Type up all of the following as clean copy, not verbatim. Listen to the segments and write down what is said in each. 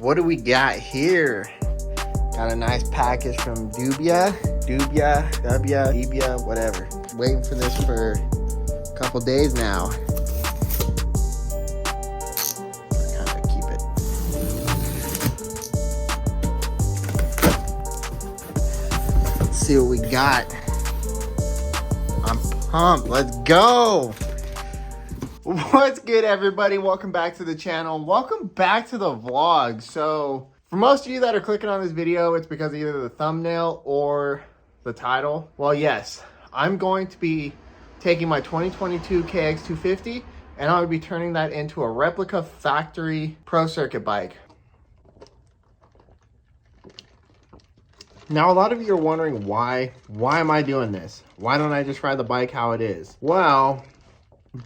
what do we got here? Got a nice package from Dubia, whatever. Waiting for this for a couple days now. Kind of keep it. Let's see what we got. I'm pumped. Let's go. What's good, everybody? Welcome back to the channel. Welcome back to the vlog. So for most of you that are clicking on this video, it's because of either the thumbnail or the title. Well, yes, I'm going to be taking my 2022 KX250 and I'm going to be turning that into a replica factory pro circuit bike. Now, a lot of you are wondering why am I doing this? Why don't I just ride the bike how it is? Well,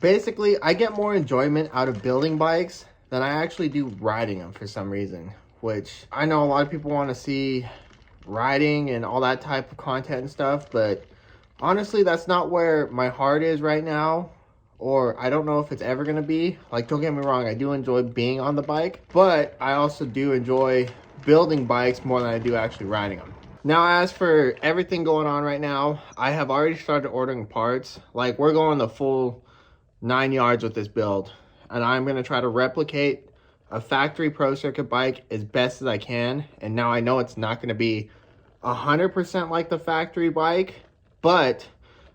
basically, I get more enjoyment out of building bikes than I actually do riding them for some reason, which I know a lot of people want to see riding and all that type of content and stuff, but honestly, that's not where my heart is right now, or I don't know if it's ever going to be. Like, don't get me wrong, I do enjoy being on the bike, but I also do enjoy building bikes more than I do actually riding them. Now, as for everything going on right now, I have already started ordering parts. Like, we're going the full 9 yards with this build, and I'm going to try to replicate a factory pro circuit bike as best as I can. And now I know it's not going to be 100% like the factory bike, but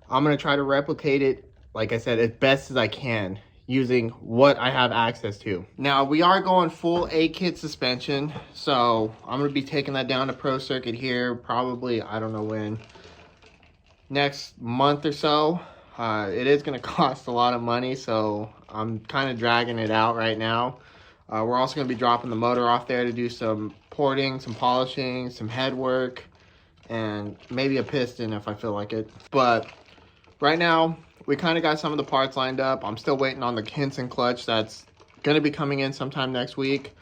I'm going to try to replicate it, like I said, as best as I can using what I have access to. Now, we are going full A-kit suspension, so I'm going to be taking that down to pro circuit here probably, I don't know when, next month or so. It is going to cost a lot of money, so I'm kind of dragging it out right now. We're also going to be dropping the motor off there to do some porting, some polishing, some head work, and maybe a piston if I feel like it. But right now, we kind of got some of the parts lined up. I'm still waiting on the Hinson clutch that's going to be coming in sometime next week.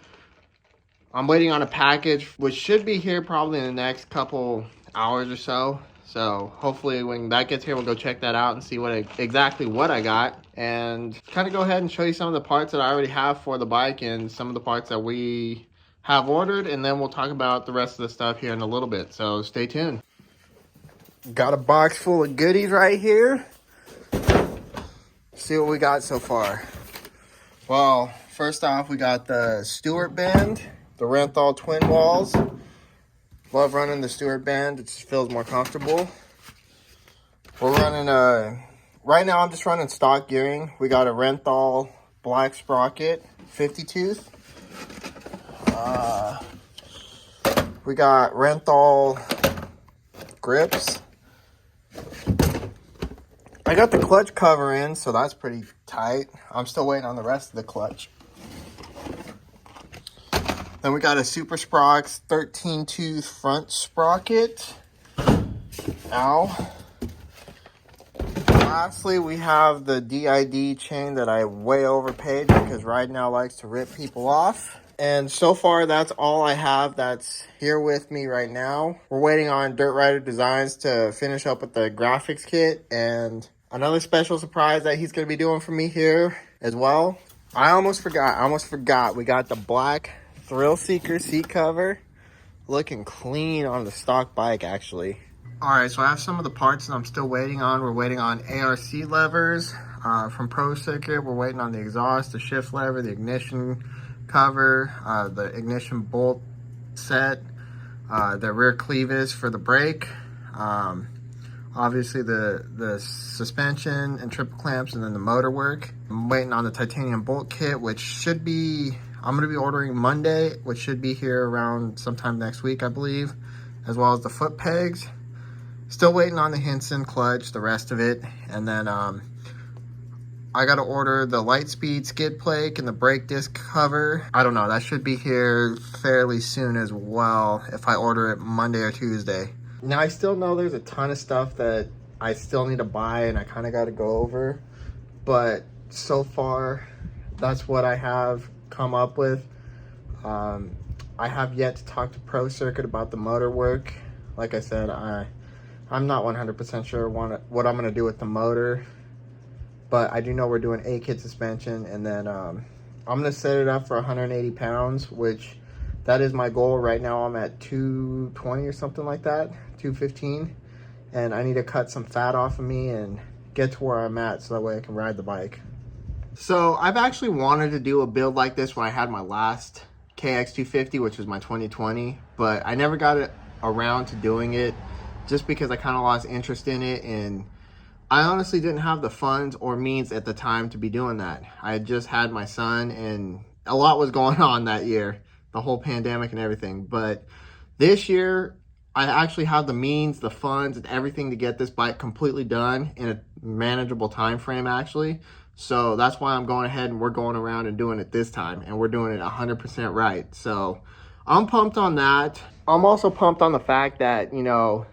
I'm waiting on a package, which should be here probably in the next couple hours or so. So hopefully when that gets here, we'll go check that out and see exactly what I got, and kind of go ahead and show you some of the parts that I already have for the bike and some of the parts that we have ordered, and then we'll talk about the rest of the stuff here in a little bit. So stay tuned. Got a box full of goodies right here. See what we got so far. Well, first off, we got the Stewart band, the Renthal twin walls. Love running the Stewart band. It just feels more comfortable. We're running right now I'm just running stock gearing. We got a Renthal black sprocket, 50 tooth. We got Renthal grips. I got the clutch cover in, so that's pretty tight. I'm still waiting on the rest of the clutch. Then we got a Super Sprox 13 tooth front sprocket. Ow. Lastly, we have the DID chain that I way overpaid because Ride Now likes to rip people off. And so far, that's all I have that's here with me right now. We're waiting on Dirt Rider Designs to finish up with the graphics kit and another special surprise that he's going to be doing for me here as well. I almost forgot. We got the black Thrill Seeker seat cover, looking clean on the stock bike actually. Alright, so I have some of the parts that I'm still waiting on. We're waiting on ARC levers from Pro Circuit. We're waiting on the exhaust, the shift lever, the ignition cover, the ignition bolt set, the rear clevis for the brake, obviously the suspension and triple clamps, and then the motor work. I'm waiting on the titanium bolt kit, which should be, I'm going to be ordering Monday, which should be here around sometime next week, I believe, as well as the foot pegs. Still waiting on the Hinson clutch, the rest of it. And then I got to order the Lightspeed skid plate and the brake disc cover. I don't know, that should be here fairly soon as well if I order it Monday or Tuesday. Now, I still know there's a ton of stuff that I still need to buy and I kind of got to go over. But so far, that's what I have come up with. I have yet to talk to Pro Circuit about the motor work. Like I said, I'm not 100% sure what I'm going to do with the motor, but I do know we're doing A-kit suspension, and then I'm going to set it up for 180 pounds, which That is my goal. Right now I'm at 220 or something like that, 215. And I need to cut some fat off of me and get to where I'm at so that way I can ride the bike. So I've actually wanted to do a build like this when I had my last KX250, which was my 2020, but I never got it around to doing it just because I kind of lost interest in it, and I honestly didn't have the funds or means at the time to be doing that. I had just had my son and a lot was going on that year, the whole pandemic and everything. But this year I actually have the means, the funds, and everything to get this bike completely done in a manageable time frame actually. So that's why I'm going ahead and we're going around and doing it this time, and we're doing it 100% right. So I'm pumped on that. I'm also pumped on the fact that, you know,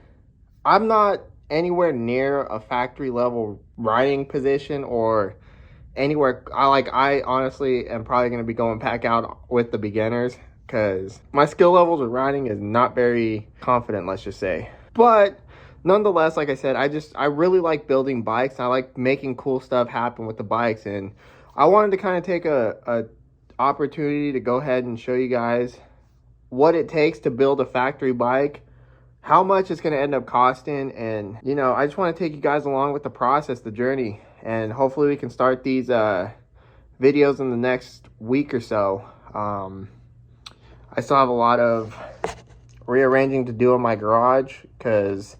I'm not anywhere near a factory level riding position or anywhere. I honestly am probably going to be going back out with the beginners because my skill levels with riding is not very confident, let's just say. But nonetheless, like I said, I really like building bikes, and I like making cool stuff happen with the bikes, and I wanted to kind of take a opportunity to go ahead and show you guys what it takes to build a factory bike, how much it's going to end up costing, and you know, I just want to take you guys along with the process, the journey, and hopefully we can start these videos in the next week or so. I still have a lot of rearranging to do in my garage because,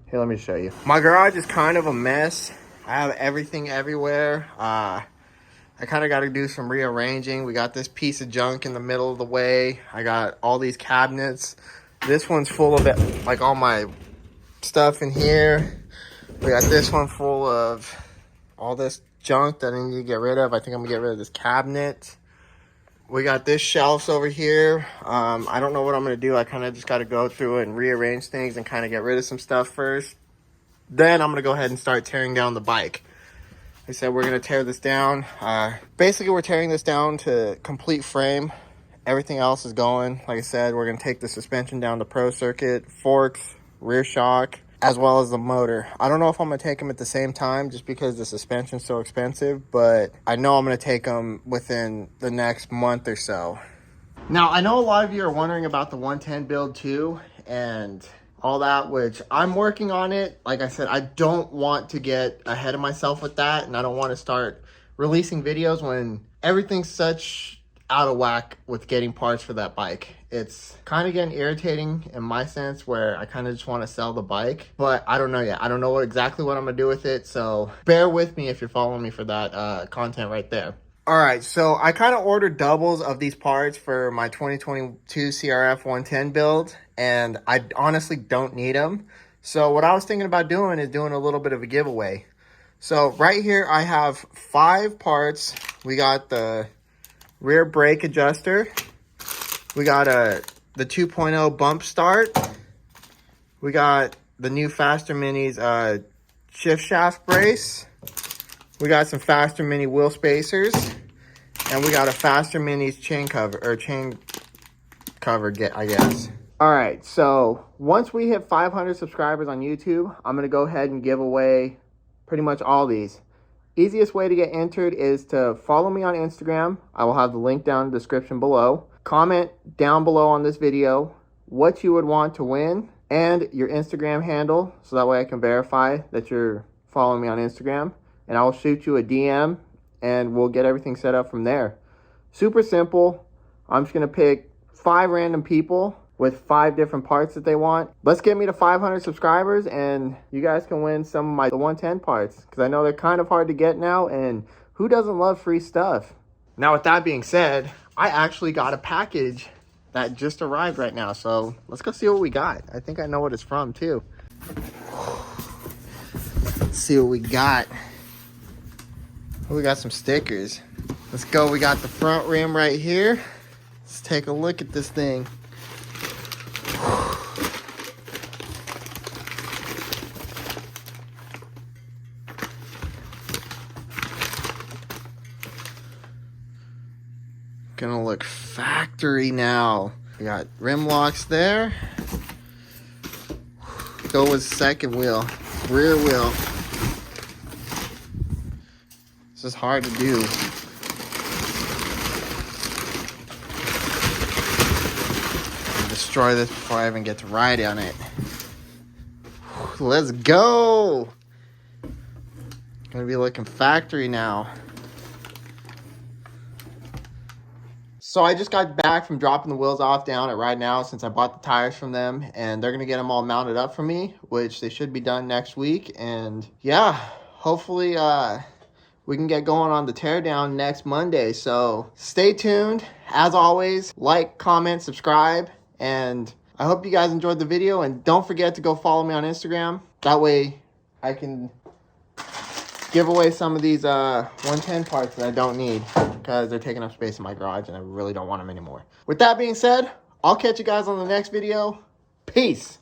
here, let me show you. My garage is kind of a mess. I have everything everywhere. I kind of got to do some rearranging. We got this piece of junk in the middle of the way. I got all these cabinets. This one's full of it, like all my stuff in here. We got this one full of all this junk that I need to get rid of. I think I'm gonna get rid of this cabinet. We got this shelves over here. I don't know what I'm gonna do. I kind of just got to go through it and rearrange things and kind of get rid of some stuff first. Then I'm gonna go ahead and start tearing down the bike. Like I said, we're gonna tear this down. Basically, we're tearing this down to complete frame. Everything else is going. Like I said, we're gonna take the suspension down to pro circuit, forks, rear shock, as well as the motor. I don't know if I'm gonna take them at the same time just because the suspension's so expensive, but I know I'm gonna take them within the next month or so. Now, I know a lot of you are wondering about the 110 build too, and all that, which I'm working on it. Like I said, I don't want to get ahead of myself with that, and I don't want to start releasing videos when everything's such out of whack with getting parts for that bike. It's kind of getting irritating in my sense, where I kind of just want to sell the bike, but I don't know yet. I don't know exactly what I'm gonna do with it, so bear with me if you're following me for that content right there. All right, so I kind of ordered doubles of these parts for my 2022 CRF 110 build, and I honestly don't need them. So what I was thinking about doing is doing a little bit of a giveaway. So right here I have 5 parts. We got the rear brake adjuster. We got the 2.0 bump start. We got the new Faster Minis shift shaft brace. We got some Faster Mini wheel spacers, and we got a Faster Minis chain cover, I guess. All right, so once we hit 500 subscribers on YouTube, I'm gonna go ahead and give away pretty much all these. Easiest way to get entered is to follow me on Instagram. I will have the link down in the description below. Comment down below on this video what you would want to win and your Instagram handle, so that way I can verify that you're following me on Instagram. And I will shoot you a DM and we'll get everything set up from there. Super simple. I'm just gonna pick 5 random people with 5 different parts that they want. Let's get me to 500 subscribers and you guys can win some of my 110 parts, because I know they're kind of hard to get now, and who doesn't love free stuff? Now, with that being said, I actually got a package that just arrived right now, so let's go see what we got. I think I know what it's from too. Let's see what we got. We got some stickers. Let's go. We got the front rim right here. Let's take a look at this thing. Gonna look factory now. We got rim locks there. Go with second wheel, rear wheel. This is hard to do. destroy this before I even get to ride on it. Let's go. Gonna be looking factory now. So I just got back from dropping the wheels off down at Ride Now since I bought the tires from them, and they're gonna get them all mounted up for me, which they should be done next week. And yeah, hopefully we can get going on the teardown next Monday. So stay tuned. As always, like, comment, subscribe, and I hope you guys enjoyed the video. And don't forget to go follow me on Instagram. That way I can give away some of these 110 parts that I don't need because they're taking up space in my garage and I really don't want them anymore. With that being said, I'll catch you guys on the next video. Peace.